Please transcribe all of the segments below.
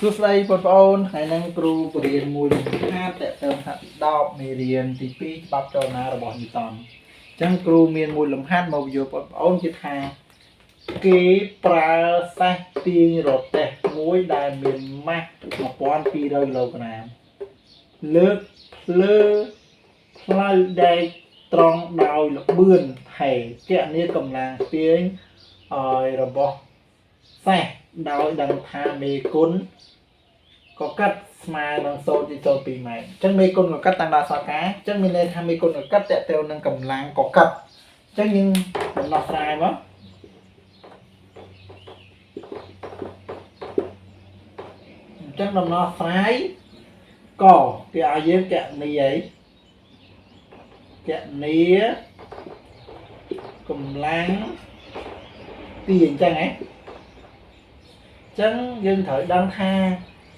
សួស្តីបងប្អូនថ្ងៃនេះគ្រូបរៀនមួយខាតតើទៅហាត់10មេរៀនទី2ច្បាប់ចលនារបស់ញូតនអញ្ចឹងគ្រូមានមួយលំហាត់មកយកបងប្អូនគឺថាគេប្រើសេះទាញរទេះមួយដែលមានម៉ាស់1200គីឡូក្រាមលើកភ្លើផ្លូវដែកត្រង់ដោយលបឿនថេគណនាកម្លាំងទាញឲ្យរបស់សេះដោយដឹងថាមេគុណក៏កាត់ស្មើនឹង0.02 ម៉ែត្រអញ្ចឹងមេគុណក៏កាត់តាមដានសកាអញ្ចឹងមានន័យថាមេគុណក៏កាត់តេទៅនឹងកម្លាំងក៏កាត់អញ្ចឹងយើងដំណោះស្រាយមកអញ្ចឹងដំណោះស្រាយកគេឲ្យយើងគណនាអីគណនាកម្លាំងទាញអញ្ចឹងហ៎អញ្ចឹងយើងត្រូវដឹងថា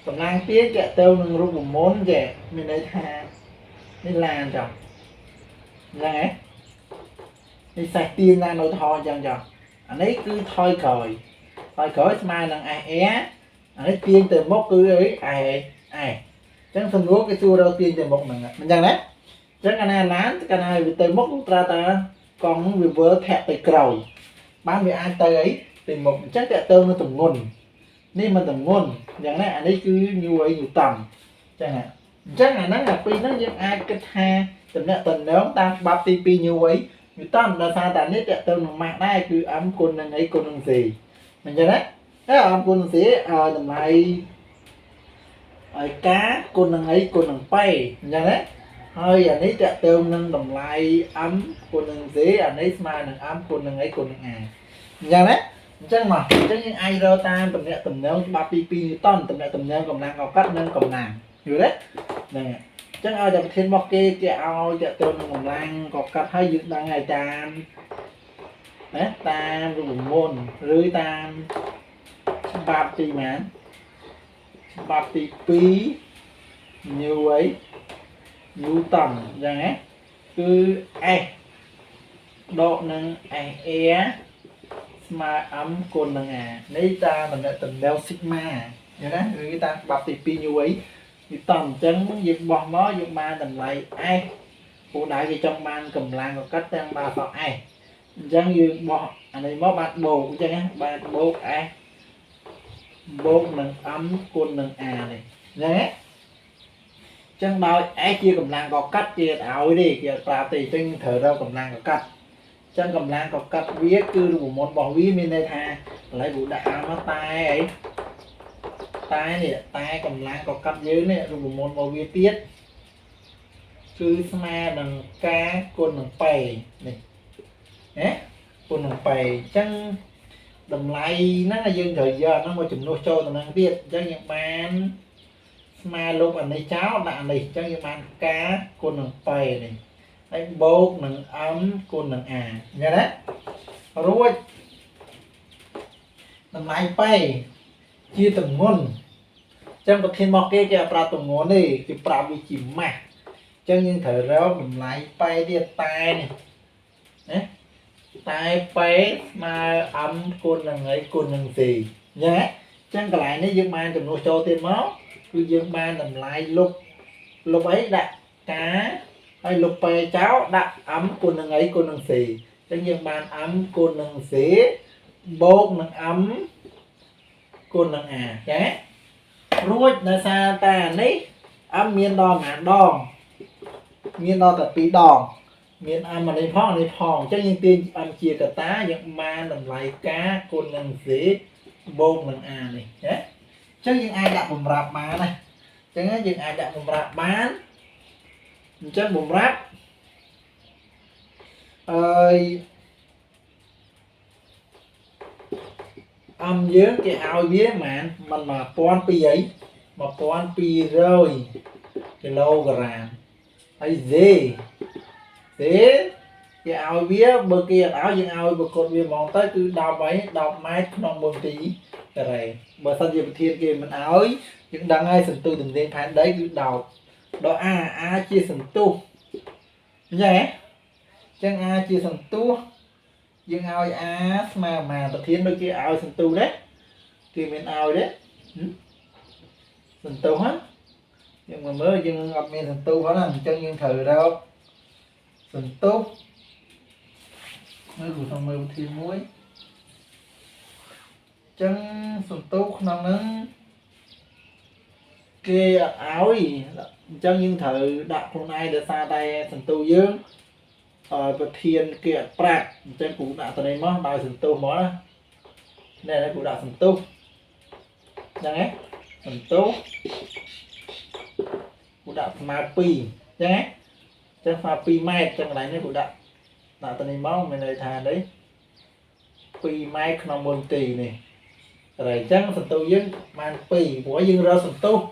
កម្លាំងទាញតេទៅនឹងរូបមន្តចេះមានន័យថានេះឡានចុះហ្នឹងហ៎នេះសេះទាញឡាននៅថយអញ្ចឹងចុះអានេះគឺថយក្រោយស្មើនឹង SR អានេះទាញទៅមុខគឺអី អញ្ចឹងសំណួរគេសួររកទាញទៅមុខហ្នឹងអញ្ចឹងណាអញ្ចឹងអាណាឡានកាលណាវាទៅមុខត្រូវតែកង់នឹងវាវិលធាក់ទៅក្រោយបានវាអាចទៅអីទៅមុខអញ្ចឹងតេទៅនឹងទម្ងន់នេះមិនទម្ងន់អញ្ចឹងណាអានេះគឺញូអីញូតង់អញ្ចឹងអាហ្នឹងអាពីរហ្នឹងយើងអាចគិតថាតំណែងតាមច្បាប់ទី2ញូអីញូតង់ដោយសារតែនេះតេទៅនឹងម៉ាស់ដែរគឺ m គុណនឹងអីគុណនឹង c អញ្ចឹងណាm គុណនឹង c តម្លៃឲ្យ k គុណនឹងអីគុណនឹងប៉េអញ្ចឹងណាហើយអានេះតេទៅនឹងតម្លៃ m គុណនឹង c អានេះស្មើនឹង m គុណនឹងអីគុណនឹង a អញ្ចឹងណាអញ្ចឹងមកអញ្ចឹងយើងអាចរកតាមតំណែងច្បាប់ទី2ញូតង់តំណែងកម្លាំងកកាត់និងកម្លាំងយល់ទេហ្នឹងអញ្ចឹងឲ្យតែប្រធានរបស់គេឲ្យតេទៅនឹងកម្លាំងកកាត់ហើយយើងដឹងហើយតាមរូបមន្តឬតាមច្បាប់ទីម៉ានច្បាប់ទី2ញូអីញូតង់អញ្ចឹងណាគឺ S ដកនឹង SR ស្មើ m គុណនឹង a នេះតាមតំណែងស៊ីក្មាយល់ណាឬតាមច្បាប់ទី2ញូអីញូតង់អញ្ចឹងយើងបោះមកយើងបានតម្លៃ S ពូដៅគេចង់បានកម្លាំងកកាត់ទាំងបានសក់ S អញ្ចឹងយើងបោះអានេះមកបានបូកអញ្ចឹងណាបានបូក S បូកនឹង m គុណនឹង a នេះអញ្ចឹងណាអញ្ចឹងដោយ S ជាកម្លាំងកកាត់ជាឲ្យទេគេប្រាប់ទេអញ្ចឹងត្រូវរកកម្លាំងកកាត់ចឹងកម្លាំងកកាត់វាគឺរូបមន្តរបស់វាមានន័យថាកន្លែងពូដាក់អាមកតែអីតែនេះតែកម្លាំងកកាត់យើងនេះរូបមន្តរបស់វាទៀតគឺស្មើនឹងការគុណនឹងប៉េនេះណាគុណនឹងប៉េអញ្ចឹងតម្លៃហ្នឹងយើងត្រូវយកហ្នឹងមកចំនួនចូលទៅហ្នឹងទៀតអញ្ចឹងយើងបានស្មើលុបអានេះចោលដាក់អានេះអញ្ចឹងយើងបានការគុណនឹងប៉េនេះហើយបូកនឹង m គុណនឹង a អញ្ចឹងណារួចតម្លៃប៉េជាទម្ងន់អញ្ចឹងប្រធានមកគេអត់ប្រាប់ទម្ងន់ទេគេប្រាប់វាជាម៉ាស់អញ្ចឹងយើងត្រូវរកតម្លៃប៉េទៀតតែនេះណាតែប៉េស្មើ m គុណនឹងអីគុណនឹង c អញ្ចឹងណាអញ្ចឹងកន្លែងនេះយើងបានចំនួនចូលទៀតមកគឺយើងបានតម្លៃលុបអីដាក់ការហើយលុបពេចោលដាក់ m គុណនឹងអីគុណនឹង c អញ្ចឹងយើងបាន m គុណនឹង c បូកនឹង m គុណនឹង a អញ្ចឹងរួចដោយសារតែនេះ m មានដល់ប៉ុន្មានដងមានដល់តែ2ដងមាន m នេះផងនេះផងអញ្ចឹងយើងទាញ m ជាកតាយើងបានតម្លៃការគុណនឹង c បូកនឹង a នេះណាអញ្ចឹងយើងអាចដាក់បំរាប់បានណាអញ្ចឹងយើងអាចដាក់បំរាប់បានអញ្ចឹងបំរាប់យើងគេឲ្យវាមិន1200អី1200គីឡូក្រាមហើយ Z គេឲ្យវាបើគេអត់ឲ្យយើងឲ្យប្រកបវាហ្មងទៅគឺ10ម៉ែត្រក្នុង1នាទីការ៉េបើសិនជាប្រធានគេមិនឲ្យយើងដឹងហើយសន្ទុះទំនាញផែនដីគឺ10ដល់ A ជាសន្ទុះអញ្ចឹងហ៎អញ្ចឹង A ជាសន្ទុះយើងឲ្យ A ស្មើប៉ុន្មានប្រធានដូចគេឲ្យសន្ទុះដែរគេមានឲ្យទេ sần tu hết nhưng mà mới nhưng gặp miền sần tu hết là chân nhưng thử đâu sần tu mới của thằng mèo thiên muối chân sần tu nào nữa kia áo gì chân nhưng thử đặt hôm nay để xa tay sần tu dương vật thiên kia prạc chân cũng đã từ đây mất đòi sần tu mó này là cũng đã sần tu chẳng ấy sần tu cũng đã mà pi chẳng ấy chân pha pi mai chân này nó cũng đã từ đây mất mình này thà đấy pi mai không môn tì này rồi chân sần tu dương man pi của dương ra sần tu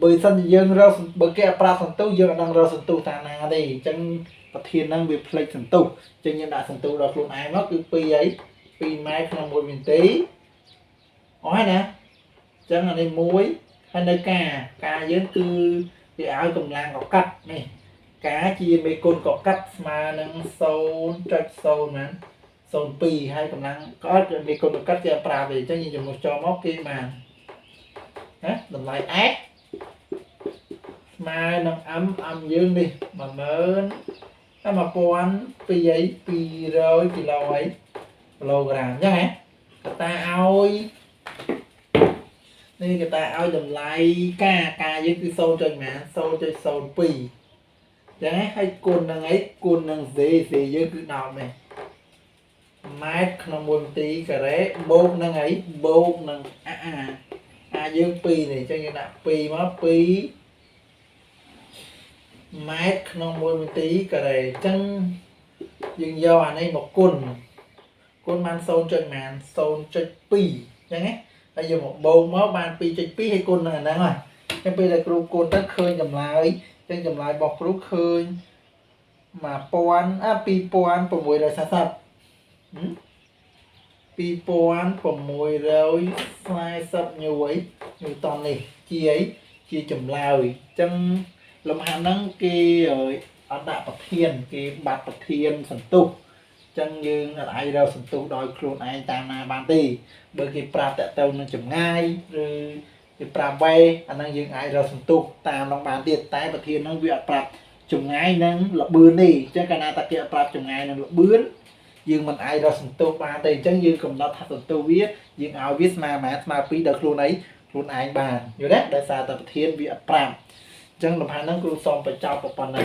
bởi sân dương ra bởi cái pra sân tu dương đang ra sân tu ta na đây chân vật thiên năng việc play sân tu chân nhân đã sân tu đọc luôn ai mất cứ pi ấy pi mai không một miền tí ói nè chân là đây muối hay nơi cá dưới từ cái áo cầm lang có cắt này cá chia mấy con có cắt mà năng sâu trạch sâu mà sâu pi hay cầm lang có mấy con có cắt cho pra về cho nhìn một cho móc kia mà đừng lại ác mai nâng âm dương đi mà mến cái mà poan pi ấy pi rồi pi lâu ấy kilogram nhá hả người ta ôi nên người ta ôi đầm lại ca với cái sâu trên mẹ sâu trên sâu pi đấy hay côn nâng ấy côn nâng gì với cái nào này mai không muốn tí cái đấy bột nâng ấy bột nâng dương pi này cho như là pi mà pi mát không mua tí cái này chân dừng do anh ấy một côn man sâu trên màn sâu trên pi chẳng ấy bây giờ một bầu máu ban pi trên pi hay côn này đang rồi cái pi là côn tất khơi dầm lại chân dầm lại bọc rút khơi mà poan pi poan của mùi rồi sạch pi poan của mùi rồi sai sập nhiều ấy nhiều toàn này chi ấy chia chùm lại chân lồng hàm nắng kia rồi ở đại bậc thiên cái bát bậc thiên sần tu chân như là ai đâu sần tu đòi khuôn ai tam na ban tì bởi cái prap tại tàu nó chấm ngay rồi cái prap bay anh đang dừng ai đâu sần tu tam long ban tiệt tái bậc thiên nó việc prap chấm ngay nâng là bươn đi chứ cái nào ta kia prap chấm ngay nâng là bươn nhưng mình ai đâu sần tu ban tì chân như cùng nó thật sần tu viết nhưng áo viết mà pi được luôn ấy luôn ai bàn như đấy đại sa tập thiên việc prap chân làm hai năng cứ xong phải trao một phần này